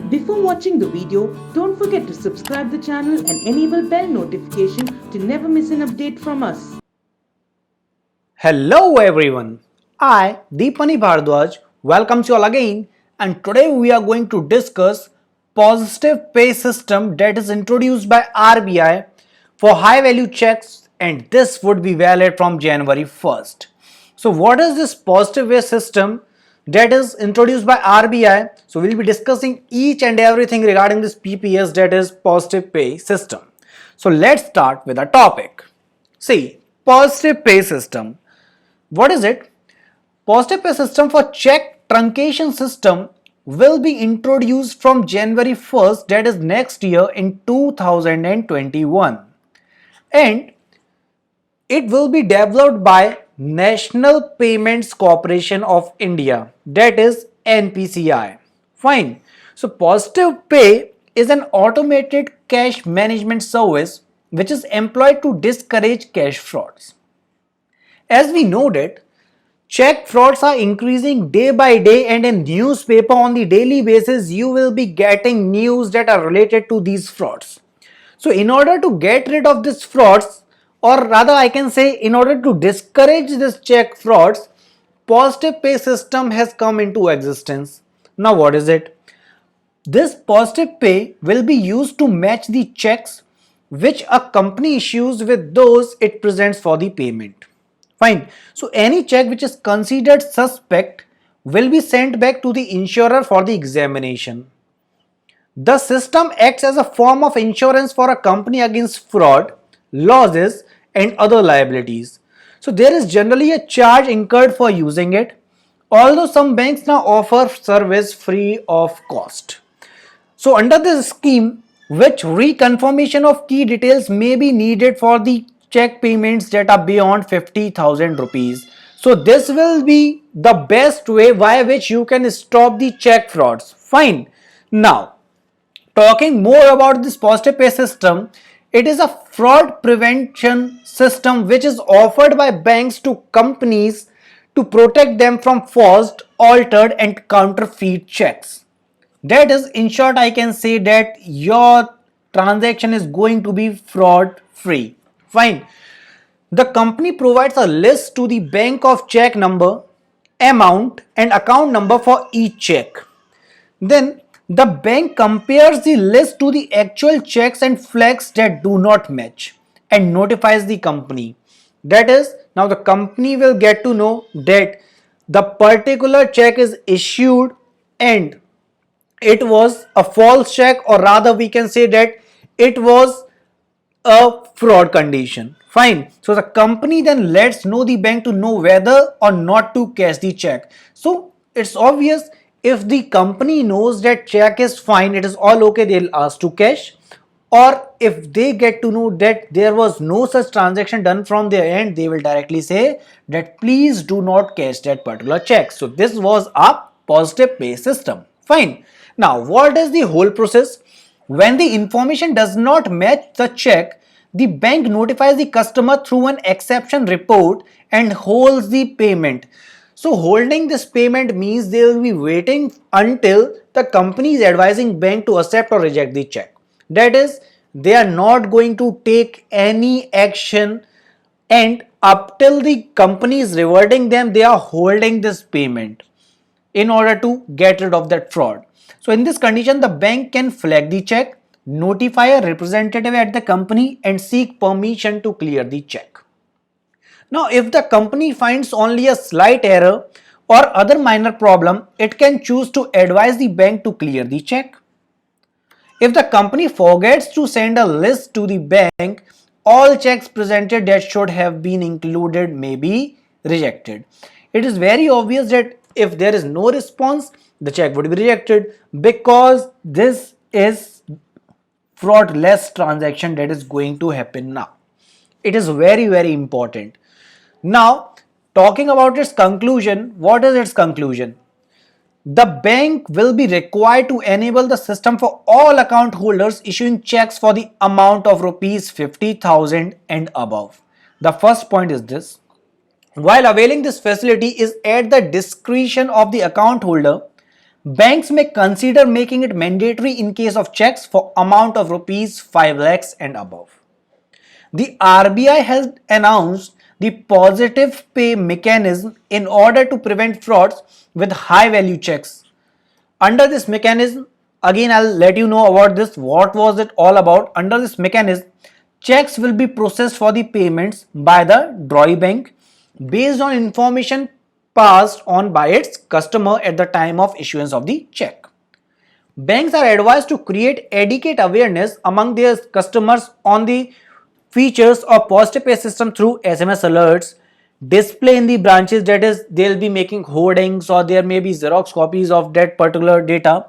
Before watching the video, don't forget to subscribe the channel and enable bell notification to never miss an update from us. Hello everyone, I Deepani Bhardwaj welcomes you all again, and today we are going to discuss positive pay system that is introduced by RBI for high value checks, and this would be valid from January 1st. So what is this positive pay system that is introduced by RBI? So we'll be discussing each and everything regarding this PPS, that is positive pay system. So let's start with the topic. See, positive pay system. What is it? Positive pay system for check truncation system will be introduced from January 1st, that is next year in 2021, and it will be developed by National Payments Corporation of India, that is NPCI. Fine. So positive pay is an automated cash management service which is employed to discourage cash frauds. As we know that check frauds are increasing day by day, and in newspaper on the daily basis you will be getting news that are related to these frauds. So in order to get rid of these frauds, or rather I can say in order to discourage this check frauds, positive pay system has come into existence. Now what is it? This positive pay will be used to match the checks which a company issues with those it presents for the payment. Fine. So any check which is considered suspect will be sent back to the insurer for the examination. The system acts as a form of insurance for a company against fraud, losses, and other liabilities. So there is generally a charge incurred for using it, although some banks now offer service free of cost. So under this scheme, which reconfirmation of key details may be needed for the check payments that are beyond 50,000 rupees. So this will be the best way by which you can stop the check frauds. Fine. Now, talking more about this positive pay system, it is a fraud prevention system which is offered by banks to companies to protect them from forged, altered, and counterfeit checks. That is, in short, I can say that your transaction is going to be fraud free. Fine. The company provides a list to the bank of check number, amount, and account number for each check. Then the bank compares the list to the actual checks and flags that do not match and notifies the company. That is, now the company will get to know that the particular check is issued and it was a false check, or rather we can say that it was a fraud condition. Fine. So the company then lets know the bank to know whether or not to cash the check. So it's obvious, if the company knows that check is fine, it is all okay, they'll ask to cash. Or if they get to know that there was no such transaction done from their end, they will directly say that please do not cash that particular check. So this was a positive pay system. Fine. Now what is the whole process? When the information does not match the check, the bank notifies the customer through an exception report and holds the payment. So holding this payment means they will be waiting until the company is advising bank to accept or reject the check. That is, they are not going to take any action, and up till the company is rewarding them, they are holding this payment in order to get rid of that fraud. So in this condition, the bank can flag the check, notify a representative at the company, and seek permission to clear the check. Now, if the company finds only a slight error or other minor problem, it can choose to advise the bank to clear the check. If the company forgets to send a list to the bank, all checks presented that should have been included may be rejected. It is very obvious that if there is no response, the check would be rejected, because this is fraudless transaction that is going to happen now. It is very important. Now, talking about its conclusion, what is its conclusion? The bank will be required to enable the system for all account holders issuing checks for the amount of rupees 50,000 and above. The first point is this: while availing this facility is at the discretion of the account holder, Banks may consider making it mandatory in case of checks for amount of rupees 5 lakhs and above. The RBI has announced the positive pay mechanism in order to prevent frauds with high value checks. Under this mechanism, again I'll let you know about this. What was it all about? Under this mechanism, checks will be processed for the payments by the drawee bank based on information passed on by its customer at the time of issuance of the check. Banks are advised to create adequate awareness among their customers on the features of positive pay system through SMS alerts, display in the branches, that is they'll be making hoardings or there may be Xerox copies of that particular data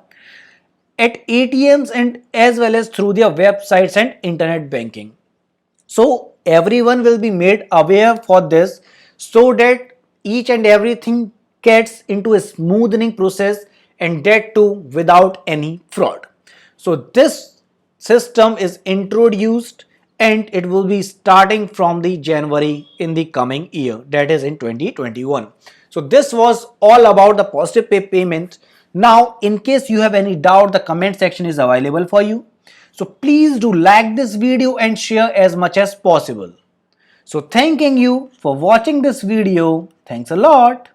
at ATMs and as well as through their websites and internet banking. So everyone will be made aware for this so that each and everything gets into a smoothing process and that too without any fraud. So this system is introduced and it will be starting from the January in the coming year, that is in 2021. So this was all about the positive pay payment. Now in case you have any doubt, the comment section is available for you. So please do like this video and share as much as possible. So thanking you for watching this video. Thanks a lot.